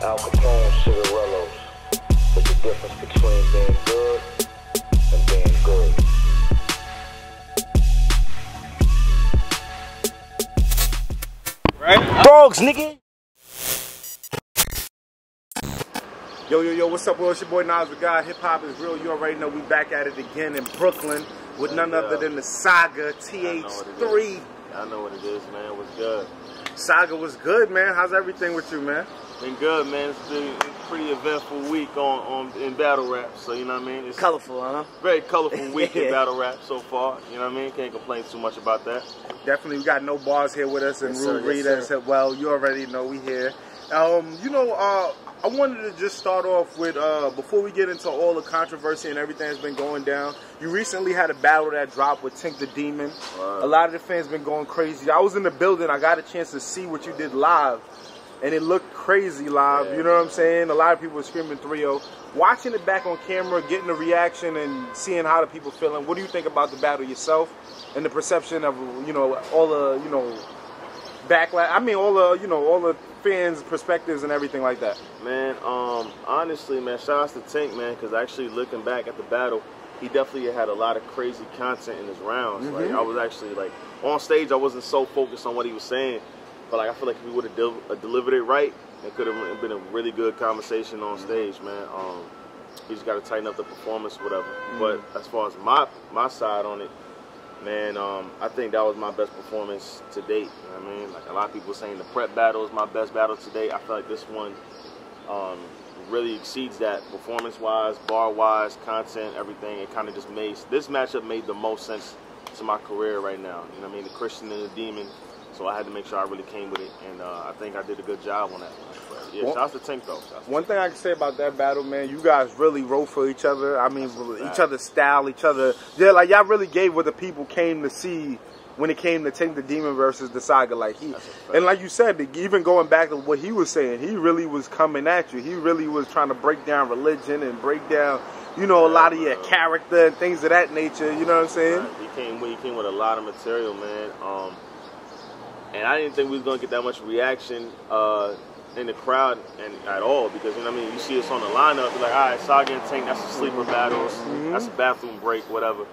Al Capone cigarillos. But the difference between being good and being good. Right? Dogs, nigga! Yo, what's up, world? It's your boy Nas the God. Hip hop is real. You already know we back at it again in Brooklyn with none other than the Saga, Th3. I know what it is, man. What's good? Saga was good, man. How's everything with you, man? Been good, man. It's been a pretty eventful week in battle rap. So, you know what I mean? It's colorful, huh? Very colorful week in battle rap so far. You know what I mean? Can't complain too much about that. Definitely, we got No Bars here with us, and Reid as well. You already know we here. I wanted to just start off with, before we get into all the controversy and everything that's been going down, you recently had a battle that dropped with Tink the Demon. Wow. A lot of the fans been going crazy. I was in the building. I got a chance to see what you did live, and it looked crazy live. Yeah, you know what I'm saying? A lot of people were screaming 3-0. Watching it back on camera, getting the reaction and seeing how the people feeling, what do you think about the battle yourself and the perception of, all the, backlash? I mean, all the fans' perspectives and everything like that. Man, honestly, man, shout out to Tink, man, because actually looking back at the battle, he definitely had a lot of crazy content in his rounds. Mm-hmm. Like, I was actually, like, on stage, I wasn't so focused on what he was saying, but, like, I feel like if he would have delivered it right, it could have been a really good conversation on stage, man. You just got to tighten up the performance, whatever. Mm-hmm. But as far as my side on it, man, I think that was my best performance to date. You know what I mean? Like, a lot of people saying the prep battle is my best battle to date. I feel like this one really exceeds that performance-wise, bar-wise, content, everything. It kind of just this matchup made the most sense to my career right now. You know what I mean? The Christian and the Demon. So I had to make sure I really came with it, and I think I did a good job on that one. But yeah, shout out to Tink, though. One thing I can say about that battle, man, you guys really wrote for each other. I mean, each other's style, yeah, like y'all really gave what the people came to see when it came to Tink the Demon versus the Saga. Like and like you said, even going back to what he was saying, he really was coming at you. He really was trying to break down religion and break down, a lot of your character and things of that nature. You know what I'm saying? Right. He came with a lot of material, man. And I didn't think we was gonna get that much reaction in the crowd at all, because you know what I mean, you see us on the lineup, you're like, all right, Saga and Tink, that's the sleeper battles, that's a bathroom break, whatever.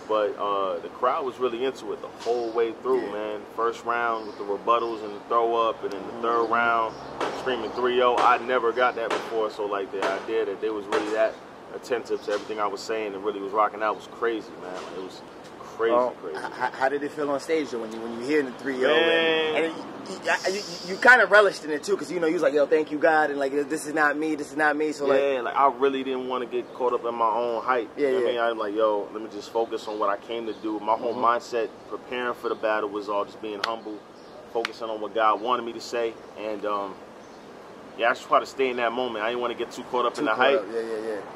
But the crowd was really into it the whole way through, man. First round with the rebuttals and the throw up, and then the third round screaming 3-0. I never got that before, so like the idea that they was really that attentive to everything I was saying and really was rocking out was crazy, man. Like, it was crazy. How did it feel on stage though when you hear the 3-0 and you kind of relished in it too, because you was like, yo, thank you God, and like, this is not me, so like I really didn't want to get caught up in my own hype. You know what I mean? I'm like, yo, let me just focus on what I came to do. My whole mindset preparing for the battle was all just being humble, focusing on what God wanted me to say, and I just try to stay in that moment. I didn't want to get too caught up in the hype.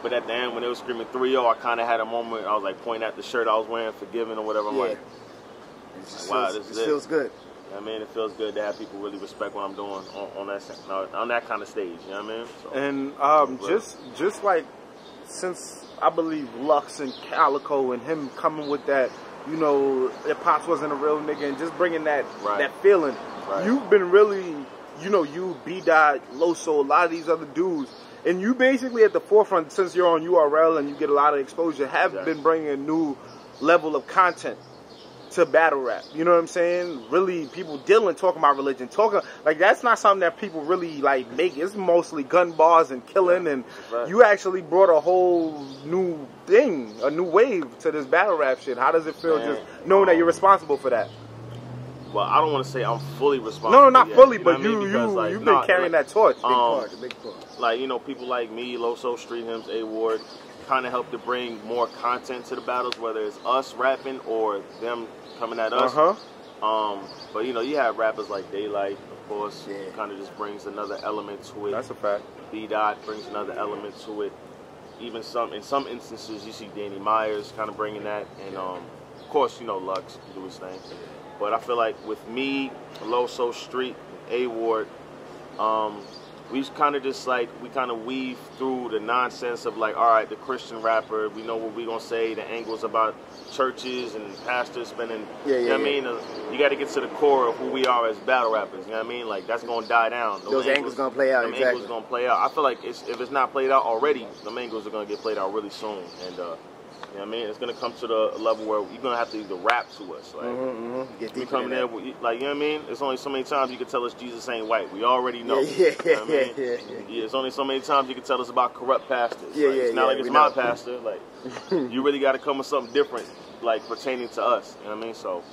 But at the end, when they were screaming 3-0, I kind of had a moment. I was like pointing at the shirt I was wearing, forgiven or whatever. I'm like, wow, this feels good. I mean, it feels good to have people really respect what I'm doing on that kind of stage. You know what I mean? So, and just like, since I believe Lux and Calico and him coming with that, that Pops wasn't a real nigga, and just bringing that feeling, you've been really. You, B-Dot, Loso, a lot of these other dudes, and you basically at the forefront, since you're on URL and you get a lot of exposure, have been bringing a new level of content to battle rap. You know what I'm saying? Really, people talking about religion, like that's not something that people really like make. It's mostly gun bars and killing, and you actually brought a whole new thing, a new wave to this battle rap shit. How does it feel just knowing that you're responsible for that? Well, I don't want to say I'm fully responsible. No, not fully, but you've been carrying that torch. Big part. Like, people like me, Loso, Street Hymns, A-Ward, kind of help to bring more content to the battles, whether it's us rapping or them coming at us. But, you have rappers like Daylight, of course, kind of just brings another element to it. That's a fact. B-Dot brings another element to it. Even in some instances, you see Danny Myers kind of bringing that. And, of course, Lux can do his thing. But I feel like with me, Loso, Street, A-Ward, we kind of just like, we kind of weave through the nonsense of like, all right, the Christian rapper, we know what we're going to say, the angles about churches and pastors spending, you know what I mean? You got to get to the core of who we are as battle rappers, you know what I mean? Like, that's going to die down. Those angles going to play out, exactly. Angles going to play out. I feel like if it's not played out already, the angles are going to get played out really soon. And, you know what I mean? It's going to come to the level where you're going to have to either rap to us. Like, Get we come there, like, you know what I mean? There's only so many times you can tell us Jesus ain't white. We already know. You know what I mean? There's only so many times you can tell us about corrupt pastors. It's not like it's my pastor. Like, you really got to come with something different, like, pertaining to us. You know what I mean? So,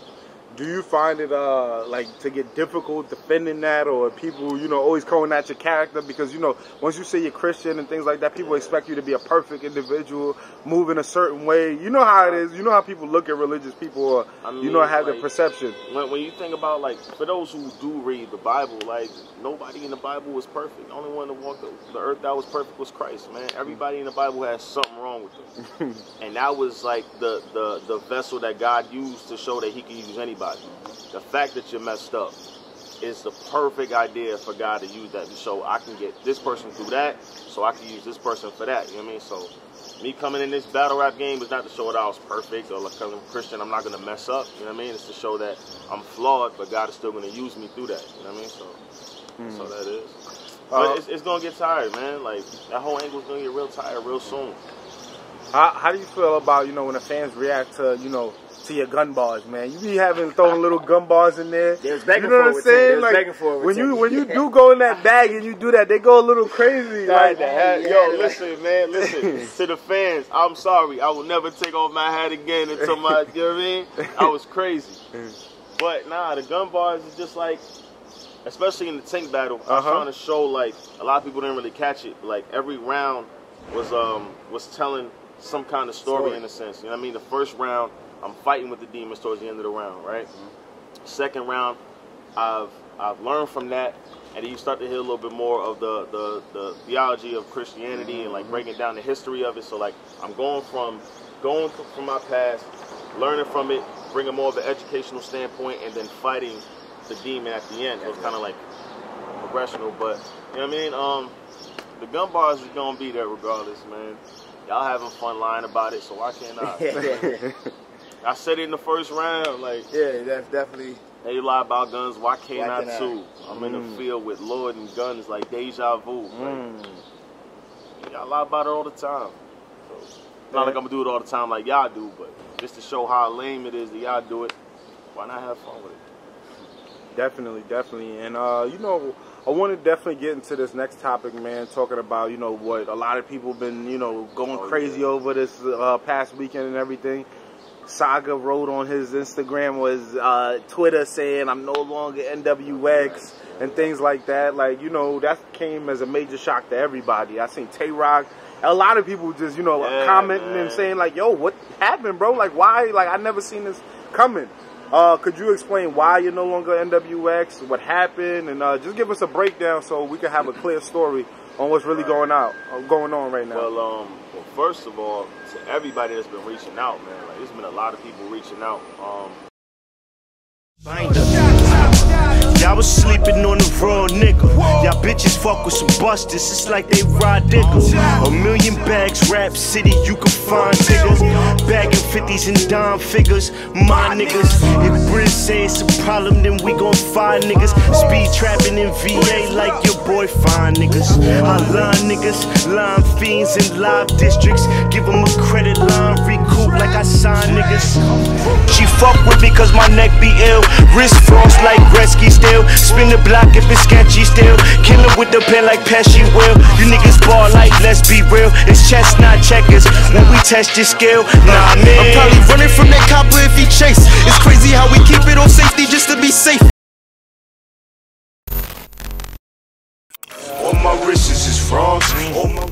do you find it like to get difficult defending that, or people, you know, always coming at your character? Because, you know, once you say you're Christian and things like that, people expect you to be a perfect individual, move in a certain way. You know how it is. You know how people look at religious people, or you know, have like, their perception. When you think about, like, for those who do read the Bible, like, nobody in the Bible was perfect. The only one that walked the earth that was perfect was Christ, man. Everybody in the Bible has something wrong with them. And that was like the vessel that God used to show that he can use anybody. The fact that you're messed up is the perfect idea for God to use that to show I can get this person through that, so I can use this person for that. You know what I mean? So me coming in this battle rap game is not to show that I was perfect, or like, because I'm Christian, I'm not going to mess up. You know what I mean? It's to show that I'm flawed, but God is still going to use me through that. You know what I mean? So that is. But it's going to get tired, man. Like, that whole angle's going to get real tired real soon. How do you feel about, you know, when the fans react to, you know, to your gun bars, man? You be throwing little gun bars in there. They was begging you know for what I'm saying? Like, when you do go in that bag and you do that, they go a little crazy. Like, yo, listen, man, listen. To the fans, I'm sorry. I will never take off my hat again until my, you know what I mean? I was crazy. But nah, the gun bars is just like, especially in the Tink battle, I was trying to show, like, a lot of people didn't really catch it. Like, every round was telling some kind of story in a sense. You know what I mean? The first round, I'm fighting with the demons towards the end of the round, right? Second round, I've learned from that, and then you start to hear a little bit more of the theology of Christianity and like breaking down the history of it. So like I'm going from my past, learning from it, bringing more of an educational standpoint, and then fighting the demon at the end. So it's kind of like progressional, but you know what I mean? The gun bars is gonna be there regardless, man. Y'all having fun lying about it, so why can't I? I said it in the first round, like, that's definitely. They lie about guns, why can't I too? I'm in the field with Lord and guns like deja vu. Like, y'all lie about it all the time. So, not like I'm gonna do it all the time like y'all do, but just to show how lame it is that y'all do it, why not have fun with it? Definitely. And you know, I want to definitely get into this next topic, man, talking about, you know, what a lot of people been, you know, going crazy over this past weekend and everything. Saga wrote on his Instagram, was Twitter, saying I'm no longer NWX and things like that. Like, you know, that came as a major shock to everybody. I seen Th3, a lot of people just, you know, commenting and saying like, yo, what happened, bro? Like, why? Like, I never seen this coming. Could you explain why you're no longer NWX, what happened, and just give us a breakdown so we can have a clear story on what's really going on right now? Well, first of all, to everybody that's been reaching out, man, like, there's been a lot of people reaching out. Y'all was sleeping on the raw nigga. Y'all bitches fuck with some busters, it's like they ride diggers. A million bags, rap city, you can find niggas. Bagging 50s and dime figures, my niggas. If Briz say it's a problem, then we gon' find niggas. Speed trapping in VA like your boy find niggas. I line niggas, line fiends in live districts. Give them a credit line, recoup like I sign niggas. She fuck with me cause my neck be ill. Wrist frost like Gretzky still. Spin the block if it's sketchy still. Kill it with the pen like Pesci will. You niggas ball like, let's be real. It's chess, not checkers. When we test your skill, nah man. I'm probably running from that copper if he chase. It's crazy how we keep it on safety just to be safe. All my wrists is frogs. All my